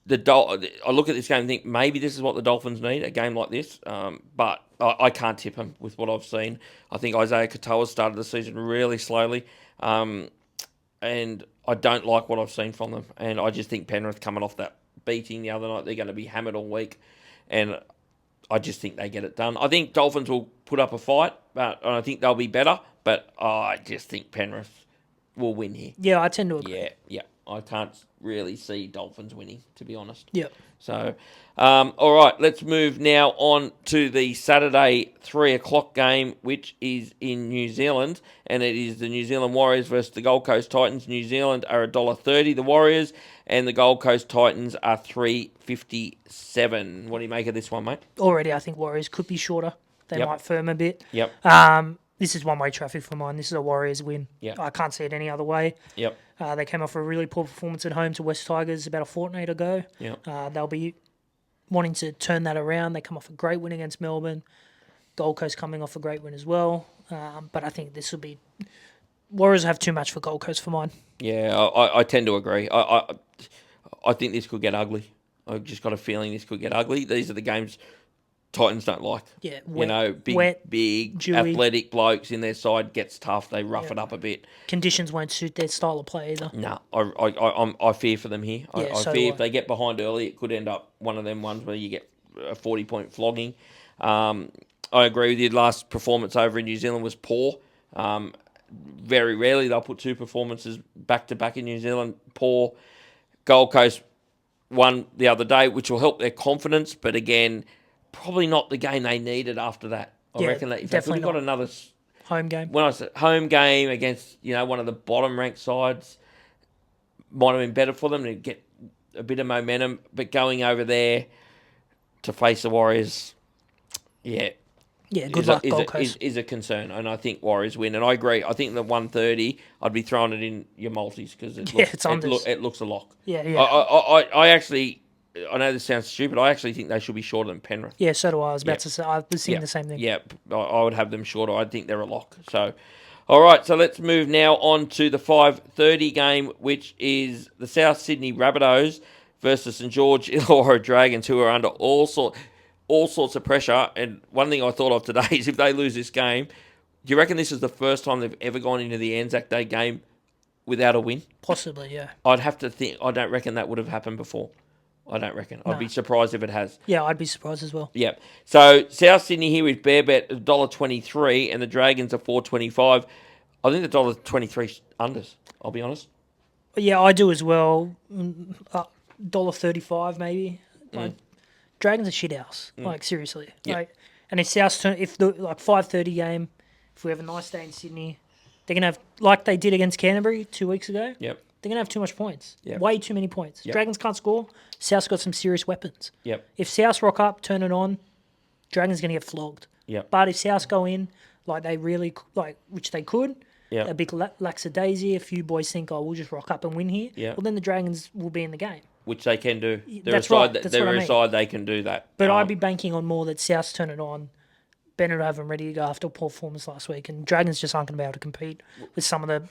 I look at this game and think maybe this is what the Dolphins need, a game like this. But I can't tip them with what I've seen. I think Isaiah Katoa started the season really slowly. And I don't like what I've seen from them. And I just think Penrith coming off that beating the other night, they're going to be hammered all week. And I just think they get it done. I think Dolphins will put up a fight, but I think they'll be better. But I just think Penrith will win here. Yeah, I tend to agree. Yeah. I can't really see Dolphins winning, to be honest. Yeah. So, all right, let's move now on to the Saturday 3 o'clock game, which is in New Zealand, and it is the New Zealand Warriors versus the Gold Coast Titans. New Zealand are $1.30, the Warriors, and the Gold Coast Titans are $3.57. What do you make of this one, mate? Already, I think Warriors could be shorter. They might firm a bit. Yep. This is one-way traffic for mine. This is a Warriors win. Yep. I can't see it any other way. Yep. They came off a really poor performance at home to West Tigers about a fortnight ago. Yep. They'll be wanting to turn that around. They come off a great win against Melbourne. Gold Coast coming off a great win as well. But I think this will be... Warriors have too much for Gold Coast for mine. Yeah, I tend to agree. I think this could get ugly. I've just got a feeling this could get ugly. These are the games Titans don't like. Yeah, Big, dewy. athletic blokes in their side gets tough. They rough it up a bit. Conditions won't suit their style of play either. No, I fear for them here. Yeah, I so fear do if they get behind early, it could end up one of them ones where you get a 40-point flogging. I agree with you. Last performance over in New Zealand was poor. Very rarely they'll put two performances back to back in New Zealand. Poor. Gold Coast won the other day, which will help their confidence, but again, probably not the game they needed after that. I reckon that if they could have got another home game, when I said home game against one of the bottom ranked sides, might have been better for them to get a bit of momentum. But going over there to face the Warriors, good luck, Gold Coast. Is a concern, and I think Warriors win. And I agree. I think the 130, I'd be throwing it in your multis because it looks a lock. Yeah. I actually, I know this sounds stupid. I actually think they should be shorter than Penrith. Yeah, so do I. I was about to say, I was seeing the same thing. Yeah, I would have them shorter. I think they're a lock. So, all right. So let's move now on to the 5:30 game, which is the South Sydney Rabbitohs versus St George Illawarra Dragons, who are under all sorts of pressure. And one thing I thought of today is if they lose this game, do you reckon this is the first time they've ever gone into the Anzac Day game without a win? Possibly, yeah. I'd have to think. I don't reckon that would have happened before. I don't reckon. I'd be surprised if it has. Yeah, I'd be surprised as well. Yeah. So South Sydney here with bear bet $1.23 and the Dragons are $4.25. I think the $1.23 unders, I'll be honest. Yeah, I do as well. $1.35 maybe. Like, Dragons are shit house. Like, seriously. Yep. Like, and if South if the 5:30 game, if we have a nice day in Sydney, they're gonna have, like they did against Canterbury 2 weeks ago. Yep. They're gonna have too much points. Yep. Way too many points. Yep. Dragons can't score. South's got some serious weapons. Yep. If South rock up, turn it on, Dragons gonna get flogged. Yep. But if South go in like they really which they could, Yep. a big lackadaisy, a few boys think, we'll just rock up and win here. Yep. Well, then the Dragons will be in the game. Which they can do. That's right. They're a side they can do that. But I'd be banking on more that South turn it on. Bennett have them ready to go after poor performance last week, and Dragons just aren't going to be able to compete with some of the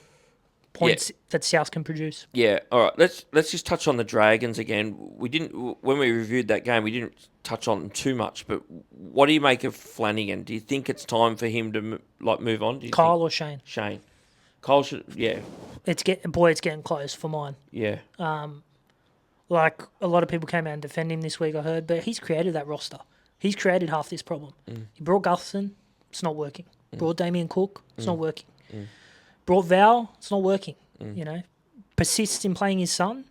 points that South can produce. Yeah, all right. Let's just touch on the Dragons again. We didn't when we reviewed that game. We didn't touch on them too much. But what do you make of Flanagan? Do you think it's time for him to move on? Kyle or Shane? Shane. Kyle should. Yeah. It's getting close for mine. Yeah. Like a lot of people came out and defend him this week, I heard, but he's created that roster. He's created half this problem. He brought Gutherson, it's not working. Brought Damien Cook, it's not working. Brought Val, it's not working. Persists in playing his son,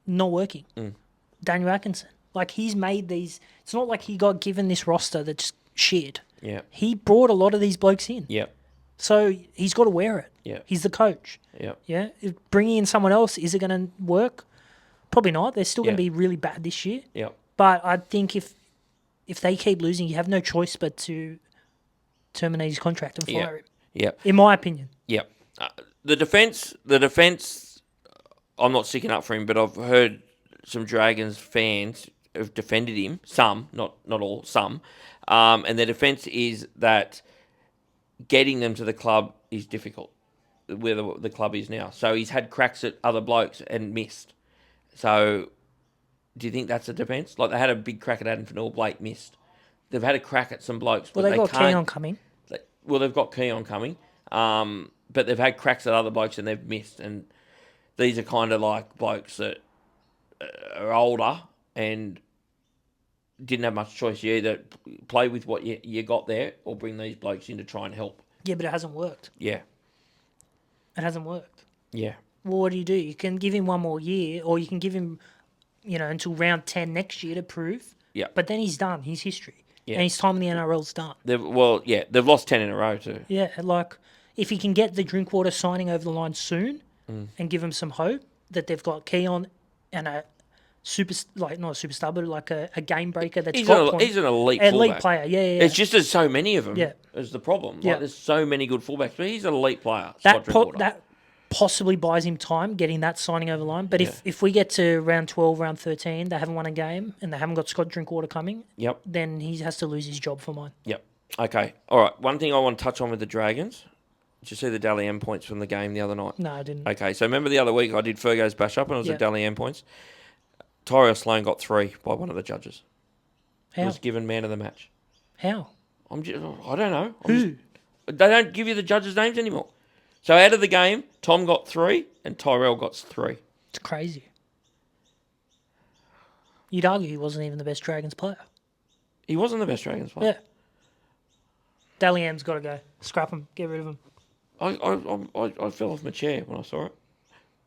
not working. Daniel Atkinson, like he's made these. It's not like he got given this roster that's shit. Yeah. He brought a lot of these blokes in. Yeah. So he's got to wear it. Yeah. He's the coach. Yeah. Yeah. Bringing in someone else, is it going to work? Probably not. They're still going to be really bad this year. Yeah. But I think if they keep losing, you have no choice but to terminate his contract and fire him. Yeah. In my opinion. Yeah. The defense. I'm not sticking up for him, but I've heard some Dragons fans have defended him. Some, not all, some. And their defense is that getting them to the club is difficult, where the club is now. So he's had cracks at other blokes and missed. So do you think that's a defence? Like they had a big crack at Adam Fanul, Blake missed. They've had a crack at some blokes, but they've got Keon coming. They've got Keon coming. But they've had cracks at other blokes and they've missed. And these are kind of like blokes that are older and didn't have much choice. You either play with what you got there or bring these blokes in to try and help. Yeah, but it hasn't worked. Yeah. It hasn't worked. Yeah. Well, what do? You can give him one more year, or you can give him, until round 10 next year to prove. Yeah. But then he's done. He's history. Yeah. And his time in the NRL's done. They've lost 10 in a row too. Yeah, like if he can get the Drinkwater signing over the line soon and give him some hope that they've got Keon and a not a superstar, but like a game breaker that's he's an elite fullback. Player. Yeah. It's just there's so many of them. Yeah. Is the problem. Yeah. Like there's so many good fullbacks, but he's an elite player. That possibly buys him time getting that signing over the line. But if we get to round 12, round 13, they haven't won a game and they haven't got Scott Drinkwater coming, then he has to lose his job for mine. Yep. Okay. All right. One thing I want to touch on with the Dragons. Did you see the Dally M points from the game the other night? No, I didn't. Okay. So remember the other week I did Fergo's bash up and it was the Dally M points. Tyrell Sloan got 3 by one of the judges. How? He was given man of the match. How? I don't know. Who? They don't give you the judges' names anymore. So out of the game, Tom got 3 and Tyrell got 3. It's crazy. You'd argue he wasn't even the best Dragons player. He wasn't the best Dragons player. Yeah. Dally-M's got to go. Scrap him. Get rid of him. I fell off my chair when I saw it.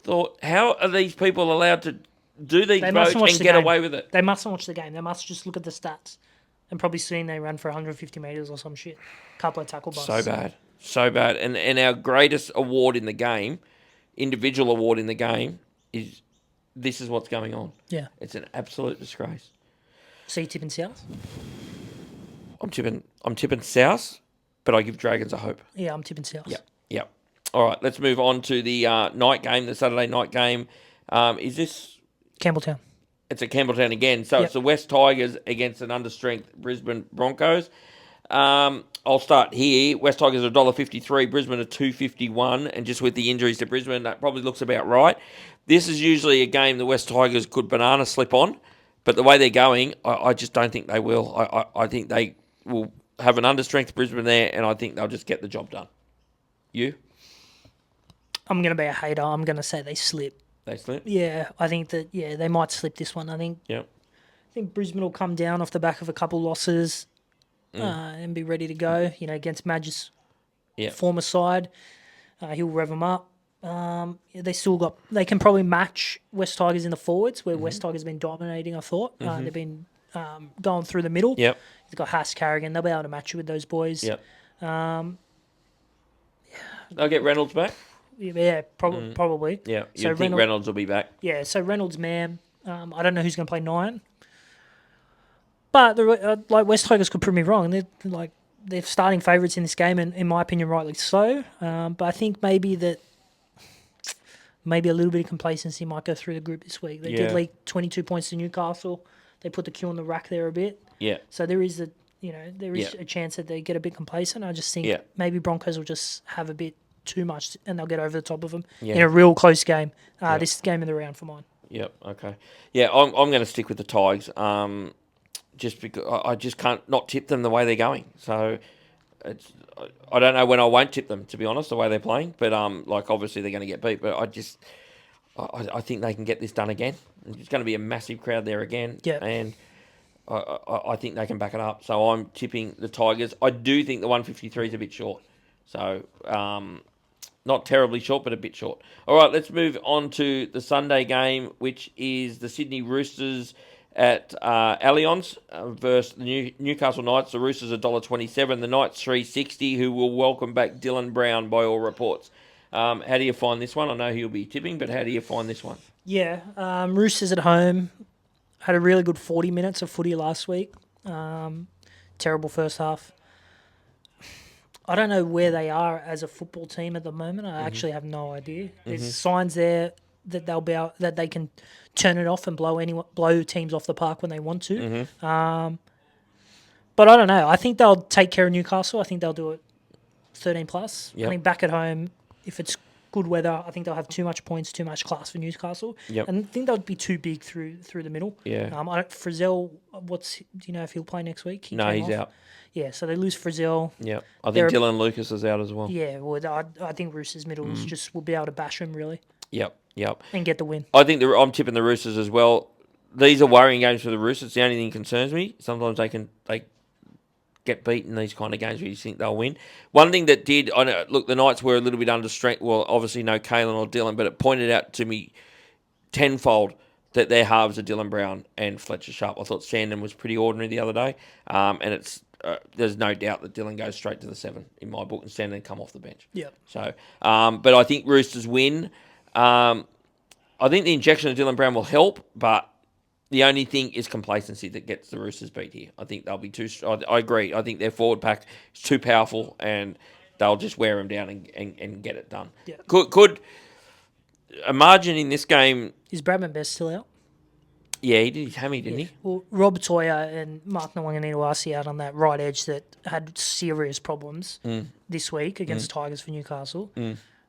Thought, how are these people allowed to do these They votes mustn't watch and the get game. away with it? They mustn't watch the game. They must just look at the stats and probably seen they ran for 150 metres or some shit. Couple of tackle busts. So bad. So bad. And our greatest award in the game, individual award in the game, is this is what's going on. Yeah. It's an absolute disgrace. So you tipping South? I'm tipping South, but I give Dragons a hope. Yeah, I'm tipping South. Yep. All right, let's move on to the night game, the Saturday night game. Is this... Campbelltown. It's at Campbelltown again. So It's the West Tigers against an understrength Brisbane Broncos. I'll start here. West Tigers are $1.53, Brisbane are $2.51, and just with the injuries to Brisbane, that probably looks about right. This is usually a game the West Tigers could banana slip on, but the way they're going, I just don't think they will. I think they will have an understrength Brisbane there, and I think they'll just get the job done. You? I'm going to be a hater. I'm going to say they slip. They slip? Yeah, I think that, they might slip this one. I think Brisbane will come down off the back of a couple losses and be ready to go, against Madge's former side. He'll rev them up. They can probably match West Tigers in the forwards, where West Tigers have been dominating, I thought. They've been going through the middle. Yep. They've got Haas, Carrigan. They'll be able to match you with those boys. Yep. They'll get Reynolds back? Yeah, probably. Yeah, you think Reynolds will be back? Yeah, so Reynolds, man. I don't know who's going to play 9. But West Tigers could prove me wrong. They're starting favourites in this game, and in my opinion, rightly so. But I think maybe a little bit of complacency might go through the group this week. They did leak 22 points to Newcastle. They put the queue on the rack there a bit. Yeah. So there is a chance that they get a bit complacent. I just think maybe Broncos will just have a bit too much and they'll get over the top of them in a real close game. This game of the round for mine. Yep. Okay. Yeah, I'm going to stick with the Tigers. Just because I just can't not tip them the way they're going. So I don't know when I won't tip them, to be honest, the way they're playing. But obviously they're going to get beat. But I think they can get this done again. It's going to be a massive crowd there again. Yeah. And I think they can back it up. So I'm tipping the Tigers. I do think the 153 is a bit short. So not terribly short, but a bit short. All right, let's move on to the Sunday game, which is the Sydney Roosters at Allianz versus the Newcastle Knights. The Roosters are $1.27. The Knights $3.60, who will welcome back Dylan Brown by all reports. How do you find this one? I know he'll be tipping, but how do you find this one? Yeah, Roosters at home had a really good 40 minutes of footy last week. Terrible first half. I don't know where they are as a football team at the moment. I actually have no idea. There's signs there that that they can turn it off and blow teams off the park when they want to. But I don't know. I think they'll take care of Newcastle. I think they'll do it 13 plus. Yep. I think back at home, if it's good weather, I think they'll have too much points, too much class for Newcastle. Yep. And I think they'll be too big through the middle. Yeah. Frizzell, do you know if he'll play next week? No, he's out. Yeah, so they lose Frizzell. Yeah, I think Dylan Lucas is out as well. Yeah, well, I think Roosters middles just will be able to bash them, really. Yep. And get the win. I think I'm tipping the Roosters as well. These are worrying games for the Roosters. The only thing that concerns me, sometimes they get beaten in these kind of games where you think they'll win. One thing that did, look, the Knights were a little bit under strength. Well, obviously no Kalen or Dylan, but it pointed out to me tenfold that their halves are Dylan Brown and Fletcher Sharp. I thought Sandon was pretty ordinary the other day, and it's there's no doubt that Dylan goes straight to the 7 in my book and Sandon come off the bench. Yeah. So, but I think Roosters win. I think the injection of Dylan Brown will help, but the only thing is complacency that gets the Roosters beat here. I think they'll be too... I agree. I think their forward pack is too powerful and they'll just wear them down and get it done. Yeah. Could a margin in this game... Is Bradman Best still out? Yeah, he did his hammy, didn't he? Well, Rob Toya and Mark Nawanganiwasi out on that right edge that had serious problems this week against Tigers for Newcastle.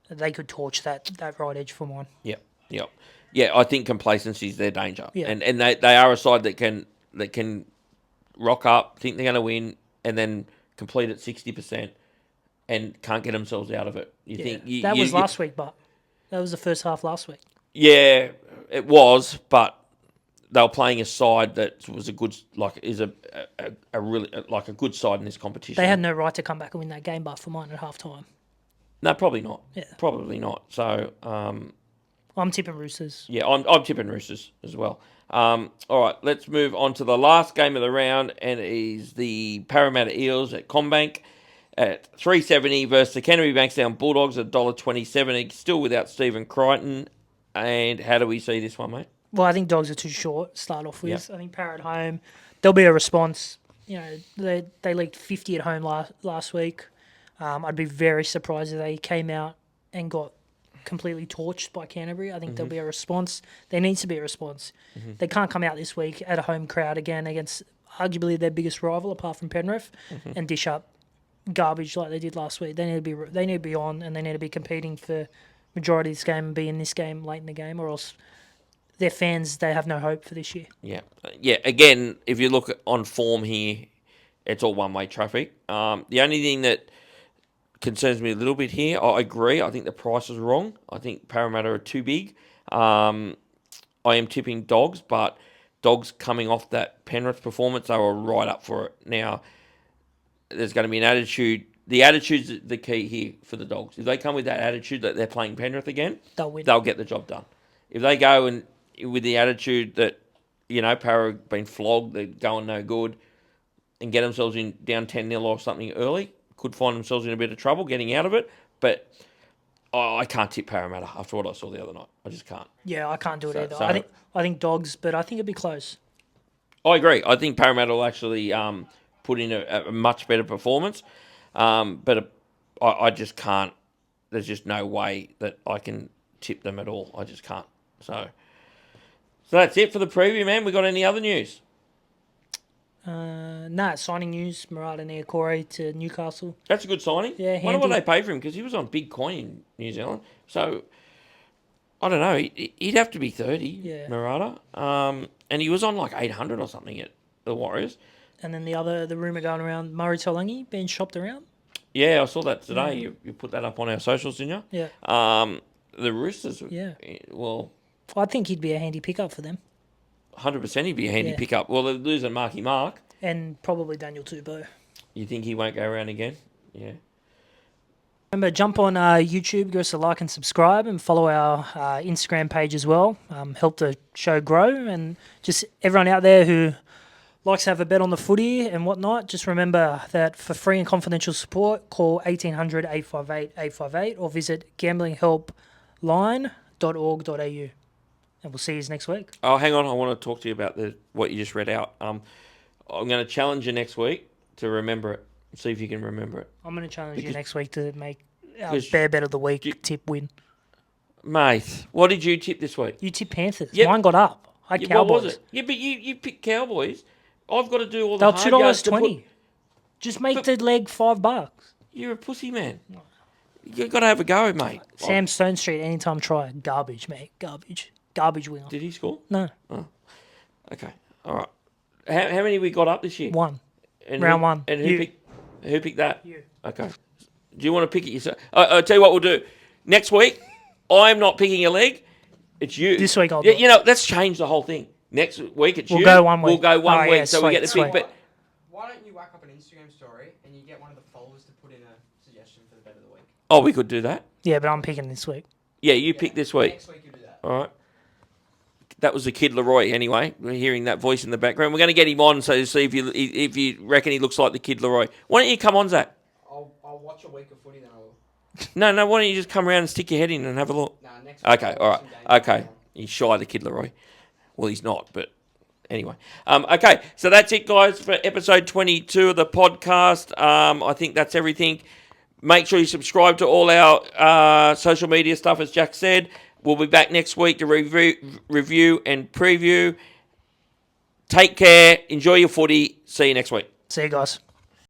They could torch that right edge for mine. Yep. Yeah, I think complacency is their danger. Yeah. And they are a side that can rock up, think they're going to win, and then complete at 60% and can't get themselves out of it. You think that was last week, but that was the first half last week. Yeah, it was, but they were playing a side that was a good, a really like a good side in this competition. They had no right to come back and win that game, but for mine at halftime. No, probably not. Yeah, probably not. So, I'm tipping Roosters. Yeah, I'm tipping Roosters as well. All right, let's move on to the last game of the round, and it is the Parramatta Eels at CommBank at $3.70 versus the Canterbury Bankstown Bulldogs at $1.27, still without Stephen Crichton. And how do we see this one, mate? Well, I think Dogs are too short to start off with. Yep. I think Parra at home, there'll be a response. You know, they leaked 50 at home last week. I'd be very surprised if they came out and got completely torched by Canterbury. I think there'll be a response. There needs to be a response. They can't come out this week at a home crowd again against arguably their biggest rival, apart from Penrith, and dish up garbage like they did last week. They need to be on, and they need to be competing for majority of this game and be in this game late in the game, or else their fans, they have no hope for this year. Yeah. Again, if you look on form here, it's all one-way traffic. The only thing that concerns me a little bit here, I agree. I think the price is wrong. I think Parramatta are too big. I am tipping Dogs, but Dogs coming off that Penrith performance, they were right up for it. Now, there's going to be an attitude. The attitude's the key here for the Dogs. If they come with that attitude that they're playing Penrith again, they'll win. They'll get the job done. If they go and with the attitude that, Parra have been flogged, they're going no good, and get themselves down 10-0 or something early, could find themselves in a bit of trouble getting out of it. But I can't tip Parramatta after what I saw the other night. I just can't. Yeah, I can't do it either. I think Dogs, but I think it'd be close. I agree. I think Parramatta will actually put in a much better performance. But I just can't. There's just no way that I can tip them at all. I just can't. So that's it for the preview, man. We got any other news? Signing news. Murata Niokore to Newcastle. That's a good signing. Yeah, handy. I wonder what they pay for him because he was on big coin in New Zealand. So I don't know. He'd have to be 30. Yeah. Murata. And he was on like 800 or something at the Warriors. And then the rumour going around, Murray Taulagi being shopped around. Yeah, I saw that today. Yeah. You put that up on our socials, didn't you? Yeah. The Roosters. Yeah. Well, I think he'd be a handy pickup for them. 100% he'd be a handy pickup. Well, they're losing Marky Mark. And probably Daniel Tupou. You think he won't go around again? Yeah. Remember, jump on YouTube, give us a like and subscribe, and follow our Instagram page as well. Help the show grow. And just everyone out there who likes to have a bet on the footy and whatnot, just remember that for free and confidential support, call 1800 858 858 or visit gamblinghelpline.org.au. And we'll see you next week. Oh, hang on. I want to talk to you about what you just read out. I'm going to challenge you next week to remember it. See if you can remember it. I'm going to challenge you next week to make our Bear Bet of the Week tip win. Mate, what did you tip this week? You tipped Panthers. Yep. Mine got up. I had Cowboys. What was it? Yeah, but you picked Cowboys. I've got to do all the hard yards. They're $2.20. Just make the leg $5. You're a pussy, man. You've got to have a go, mate. Sam Stone Street, anytime try. Garbage, mate. Garbage winner. Did he score? No. Oh. Okay. All right. How many we got up this year? 1. And Round 1. And who picked that? You. Okay. Do you want to pick it yourself? I'll tell you what we'll do. Next week, I'm not picking a leg. It's you. This week I'll do it. Let's change the whole thing. Next week it's you. We'll go 1 week. We'll go one week, yeah, so sweet, we get the pick. But why don't you whack up an Instagram story and you get one of the followers to put in a suggestion for the bet of the week? Oh, we could do that. Yeah, but I'm picking this week. Yeah, you pick this week. Next week you do that. All right. That was the Kid Leroy anyway. We're hearing that voice in the background. We're going to get him on so to see if you reckon he looks like the Kid Leroy. Why don't you come on, Zach? I'll watch a week of footy then I will. No, why don't you just come around and stick your head in and have a look? Nah, next week. Okay, all right. Okay. He's shy of the Kid Leroy. Well, he's not, but anyway. Okay, so that's it, guys, for episode 22 of the podcast. I think that's everything. Make sure you subscribe to all our social media stuff, as Jack said. We'll be back next week to review and preview. Take care. Enjoy your footy. See you next week. See you guys.